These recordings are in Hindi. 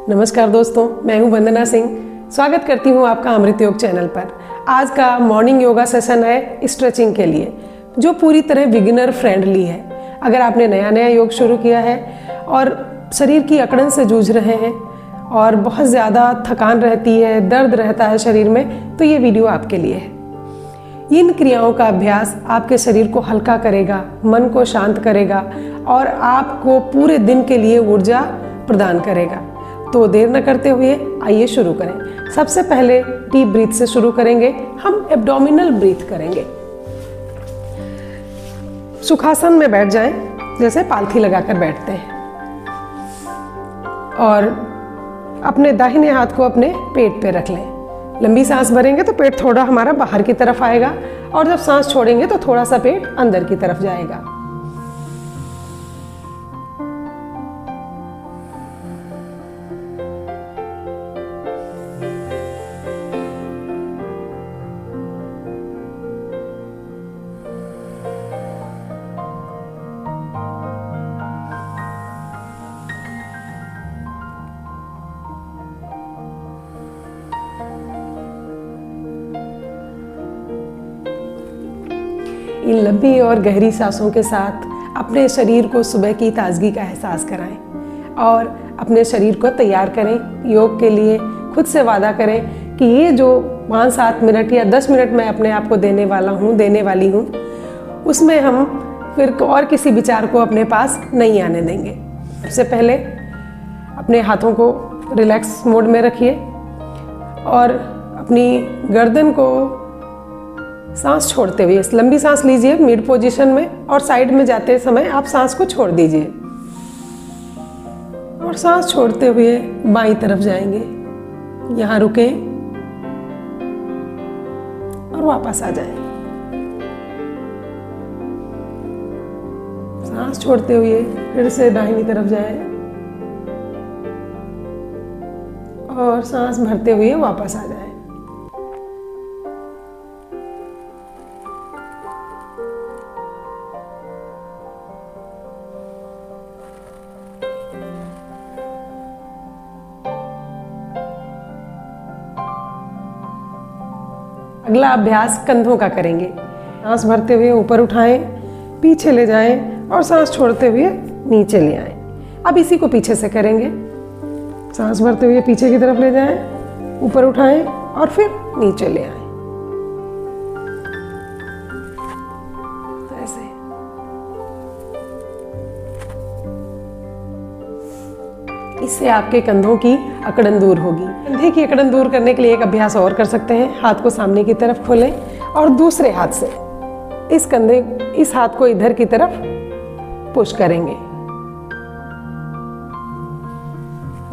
नमस्कार दोस्तों, मैं हूं वंदना सिंह। स्वागत करती हूं आपका अमृत योग चैनल पर। आज का मॉर्निंग योगा सेशन है स्ट्रेचिंग के लिए, जो पूरी तरह बिगिनर फ्रेंडली है। अगर आपने नया योग शुरू किया है और शरीर की अकड़न से जूझ रहे हैं और बहुत ज़्यादा थकान रहती है, दर्द रहता है शरीर में, तो ये वीडियो आपके लिए है। इन क्रियाओं का अभ्यास आपके शरीर को हल्का करेगा, मन को शांत करेगा और आपको पूरे दिन के लिए ऊर्जा प्रदान करेगा। तो देर न करते हुए आइए शुरू करें। सबसे पहले डीप ब्रीथ से शुरू करेंगे। हम एब्डोमिनल ब्रीथ करेंगे। सुखासन में बैठ जाएं, जैसे पालथी लगाकर बैठते हैं, और अपने दाहिने हाथ को अपने पेट पे रख लें। लंबी सांस भरेंगे तो पेट थोड़ा हमारा बाहर की तरफ आएगा, और जब सांस छोड़ेंगे तो थोड़ा सा पेट अंदर की तरफ जाएगा। इन लंबी और गहरी सांसों के साथ अपने शरीर को सुबह की ताजगी का एहसास कराएं और अपने शरीर को तैयार करें योग के लिए। खुद से वादा करें कि ये जो 5-7 मिनट या 10 मिनट मैं अपने आप को देने वाली हूँ, उसमें हम फिर और किसी विचार को अपने पास नहीं आने देंगे। सबसे पहले अपने हाथों को रिलैक्स मोड में रखिए और अपनी गर्दन को सांस छोड़ते हुए लंबी सांस लीजिए मिड पोजीशन में, और साइड में जाते समय आप सांस को छोड़ दीजिए और सांस छोड़ते हुए बाईं तरफ जाएंगे। यहाँ रुकें और वापस आ जाएं। सांस छोड़ते हुए फिर से दाहिनी तरफ जाएं और सांस भरते हुए वापस आ जाएं। अगला अभ्यास कंधों का करेंगे। सांस भरते हुए ऊपर उठाएं, पीछे ले जाएं और सांस छोड़ते हुए नीचे ले आएं। अब इसी को पीछे से करेंगे। सांस भरते हुए पीछे की तरफ ले जाएं, ऊपर उठाएं और फिर नीचे ले आएं। ऐसे इससे आपके कंधों की अकड़न दूर होगी। कंधे की अकड़न दूर करने के लिए एक अभ्यास और कर सकते हैं। हाथ को सामने की तरफ खोलें और दूसरे हाथ से इस हाथ को इधर की तरफ पुश करेंगे।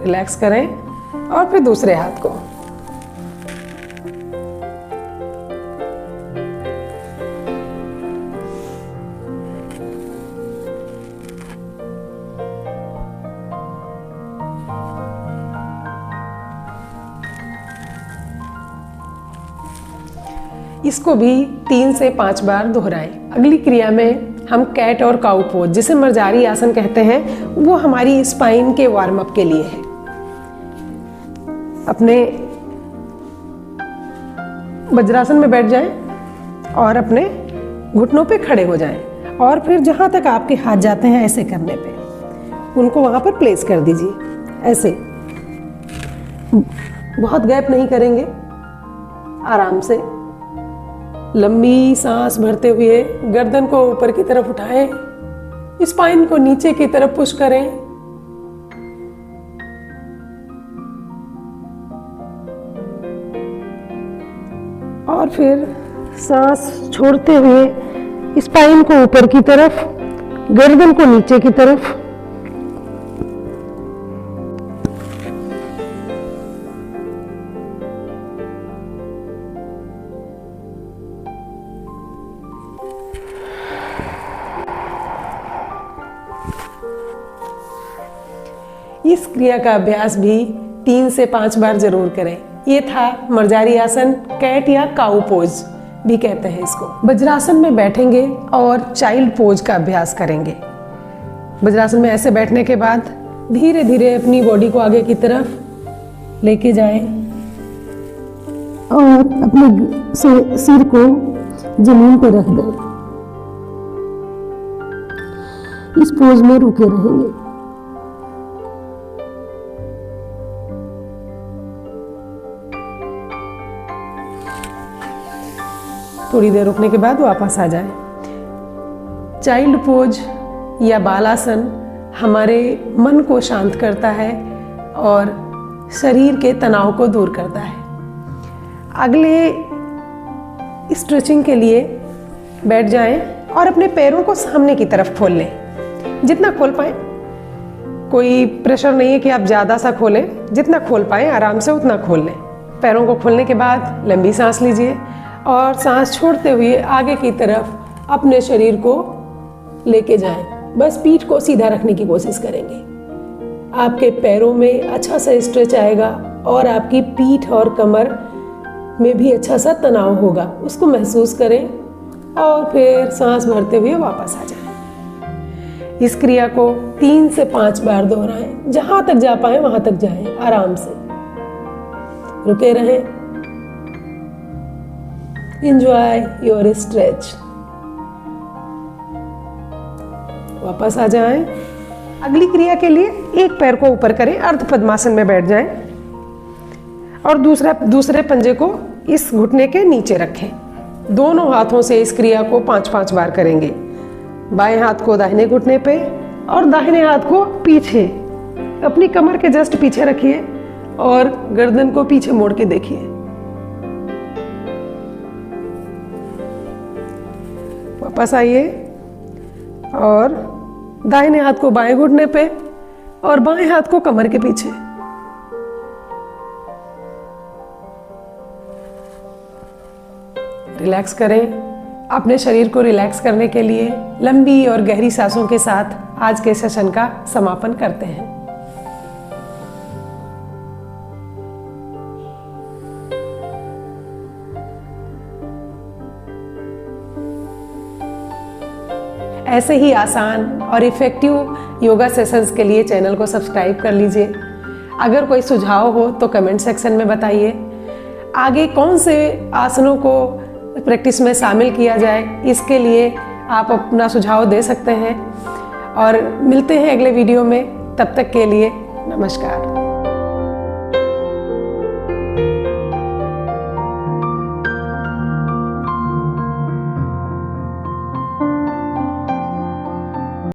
रिलैक्स करें और फिर दूसरे हाथ को। इसको भी 3 से 5 बार दोहराएं। अगली क्रिया में हम कैट और काऊ पोज, जिसे मर्जारी आसन कहते हैं, वो हमारी स्पाइन के वार्म अप के लिए है। अपने वज्रासन में बैठ जाएं और अपने घुटनों पे खड़े हो जाएं, और फिर जहां तक आपके हाथ जाते हैं ऐसे करने पे उनको वहां पर प्लेस कर दीजिए। ऐसे बहुत गैप नहीं करेंगे, आराम से लंबी सांस भरते हुए गर्दन को ऊपर की तरफ उठाएं, स्पाइन को नीचे की तरफ पुश करें और फिर सांस छोड़ते हुए स्पाइन को ऊपर की तरफ, गर्दन को नीचे की तरफ। इस क्रिया का अभ्यास भी 3 से 5 बार जरूर करें। ये था मर्जारी आसन, कैट या काऊ पोज भी कहते हैं इसको। वज्रासन में बैठेंगे और चाइल्ड पोज का अभ्यास करेंगे। वज्रासन में ऐसे बैठने के बाद धीरे धीरे अपनी बॉडी को आगे की तरफ लेके जाएं और अपने सिर को जमीन पर रख दें। इस पोज में रुके रहेंगे। थोड़ी देर रुकने के बाद वापस आ जाएं। चाइल्ड पोज या बालासन हमारे मन को शांत करता है और शरीर के तनाव को दूर करता है। अगले स्ट्रेचिंग के लिए बैठ जाएं और अपने पैरों को सामने की तरफ खोल लें, जितना खोल पाएं। कोई प्रेशर नहीं है कि आप ज़्यादा सा खोलें, जितना खोल पाएं आराम से उतना खोल लें। पैरों को खोलने के बाद लंबी सांस लीजिए और सांस छोड़ते हुए आगे की तरफ अपने शरीर को लेके जाएं। बस पीठ को सीधा रखने की कोशिश करेंगे। आपके पैरों में अच्छा सा स्ट्रेच आएगा और आपकी पीठ और कमर में भी अच्छा सा तनाव होगा। उसको महसूस करें और फिर सांस भरते हुए वापस आ जाएं। इस क्रिया को 3 से 5 बार दोहराएं। जहां तक जा पाए वहां तक जाएं। आराम से रुके रहें। Enjoy your stretch। वापस आ जाएं। अगली क्रिया के लिए एक पैर को ऊपर करें, अर्ध पद्मासन में बैठ जाएं और दूसरे पंजे को इस घुटने के नीचे रखें। दोनों हाथों से इस क्रिया को 5-5 बार करेंगे। बाएं हाथ को दाहिने घुटने पे और दाहिने हाथ को पीछे, अपनी कमर के जस्ट पीछे रखिए और गर्दन को पीछे मोड़ के देखिए। वापस आइए और दाहिने हाथ को बाएं घुटने पे और बाएं हाथ को कमर के पीछे। रिलैक्स करें। अपने शरीर को रिलैक्स करने के लिए लंबी और गहरी सांसों के साथ आज के सेशन का समापन करते हैं। ऐसे ही आसान और इफ़ेक्टिव योगा सेशंस के लिए चैनल को सब्सक्राइब कर लीजिए। अगर कोई सुझाव हो तो कमेंट सेक्शन में बताइए। आगे कौन से आसनों को प्रैक्टिस में शामिल किया जाए, इसके लिए आप अपना सुझाव दे सकते हैं। और मिलते हैं अगले वीडियो में। तब तक के लिए नमस्कार।